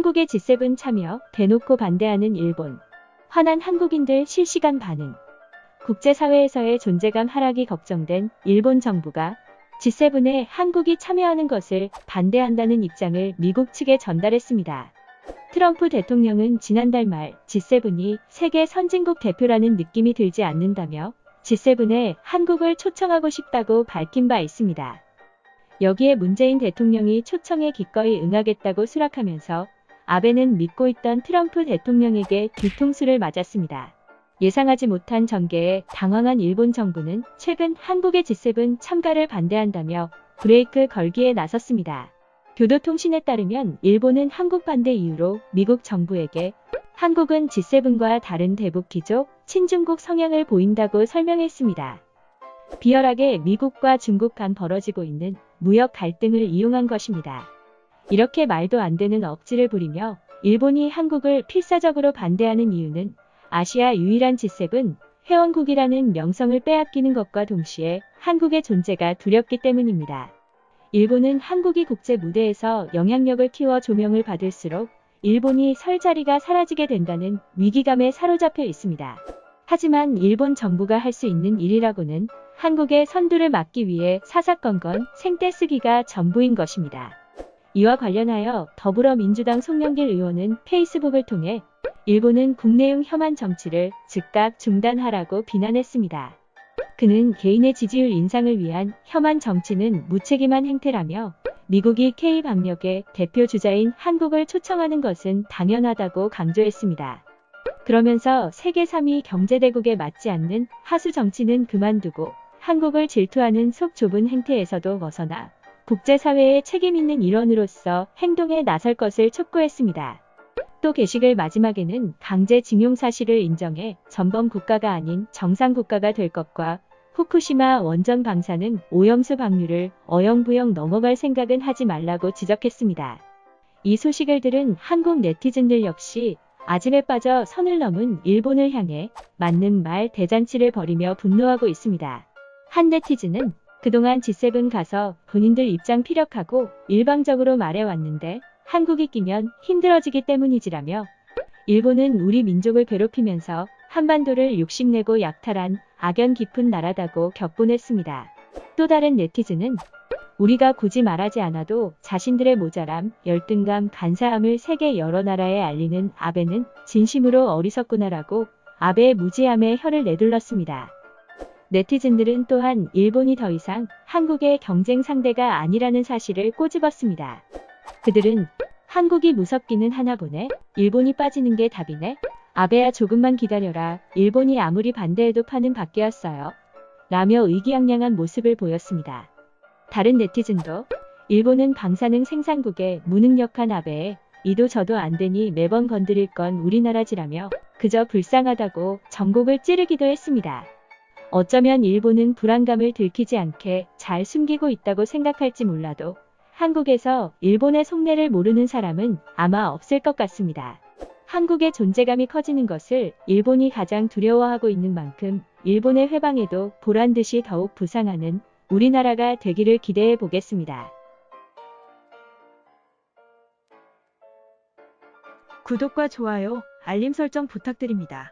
한국의 G7 참여 대놓고 반대하는 일본. 화난 한국인들 실시간 반응. 국제사회에서의 존재감 하락이 걱정된 일본 정부가 G7에 한국이 참여하는 것을 반대한다는 입장을 미국 측에 전달했습니다. 트럼프 대통령은 지난달 말 G7이 세계 선진국 대표라는 느낌이 들지 않는다며 G7에 한국을 초청하고 싶다고 밝힌 바 있습니다. 여기에 문재인 대통령이 초청에 기꺼이 응하겠다고 수락하면서 아베는 믿고 있던 트럼프 대통령에게 뒤통수를 맞았습니다. 예상하지 못한 전개에 당황한 일본 정부는 최근 한국의 G7 참가를 반대한다며 브레이크 걸기에 나섰습니다. 교도통신에 따르면 일본은 한국 반대 이유로 미국 정부에게 한국은 G7과 다른 대북 기조, 친중국 성향을 보인다고 설명했습니다. 비열하게 미국과 중국 간 벌어지고 있는 무역 갈등을 이용한 것입니다. 이렇게 말도 안 되는 억지를 부리며 일본이 한국을 필사적으로 반대하는 이유는 아시아 유일한 G7 회원국이라는 명성을 빼앗기는 것과 동시에 한국의 존재가 두렵기 때문입니다. 일본은 한국이 국제 무대에서 영향력을 키워 조명을 받을수록 일본이 설 자리가 사라지게 된다는 위기감에 사로잡혀 있습니다. 하지만 일본 정부가 할 수 있는 일이라고는 한국의 선두를 막기 위해 사사건건 생떼쓰기가 전부인 것입니다. 이와 관련하여 더불어민주당 송영길 의원은 페이스북을 통해 일본은 국내용 혐한 정치를 즉각 중단하라고 비난했습니다. 그는 개인의 지지율 인상을 위한 혐한 정치는 무책임한 행태라며 미국이 K-방역의 대표 주자인 한국을 초청하는 것은 당연하다고 강조했습니다. 그러면서 세계 3위 경제대국에 맞지 않는 하수 정치는 그만두고 한국을 질투하는 속 좁은 행태에서도 벗어나 국제사회의 책임있는 일원으로서 행동에 나설 것을 촉구했습니다. 또 게시글 마지막에는 강제징용 사실을 인정해 전범 국가가 아닌 정상 국가가 될 것과 후쿠시마 원전 방사능 오염수 방류를 어영부영 넘어갈 생각은 하지 말라고 지적했습니다. 이 소식을 들은 한국 네티즌들 역시 아질에 빠져 선을 넘은 일본을 향해 맞는 말 대잔치를 벌이며 분노하고 있습니다. 한 네티즌은 그동안 G7 가서 본인들 입장 피력하고 일방적으로 말해왔는데 한국이 끼면 힘들어지기 때문이지라며 일본은 우리 민족을 괴롭히면서 한반도를 욕심내고 약탈한 악연 깊은 나라다고 격분했습니다. 또 다른 네티즌은 우리가 굳이 말하지 않아도 자신들의 모자람, 열등감, 간사함을 세계 여러 나라에 알리는 아베는 진심으로 어리석구나라고 아베의 무지함에 혀를 내둘렀습니다. 네티즌들은 또한 일본이 더 이상 한국의 경쟁 상대가 아니라는 사실을 꼬집었습니다. 그들은 한국이 무섭기는 하나 보네. 일본이 빠지는 게 답이네. 아베야 조금만 기다려라. 일본이 아무리 반대해도 판은 바뀌었어요. 라며 의기양양한 모습을 보였습니다. 다른 네티즌도 일본은 방사능 생산국에 무능력한 아베에 이도 저도 안 되니 매번 건드릴 건 우리나라지라며 그저 불쌍하다고 전곡을 찌르기도 했습니다. 어쩌면 일본은 불안감을 들키지 않게 잘 숨기고 있다고 생각할지 몰라도 한국에서 일본의 속내를 모르는 사람은 아마 없을 것 같습니다. 한국의 존재감이 커지는 것을 일본이 가장 두려워하고 있는 만큼 일본의 회방에도 보란듯이 더욱 부상하는 우리나라가 되기를 기대해 보겠습니다. 구독과 좋아요, 알림 설정 부탁드립니다.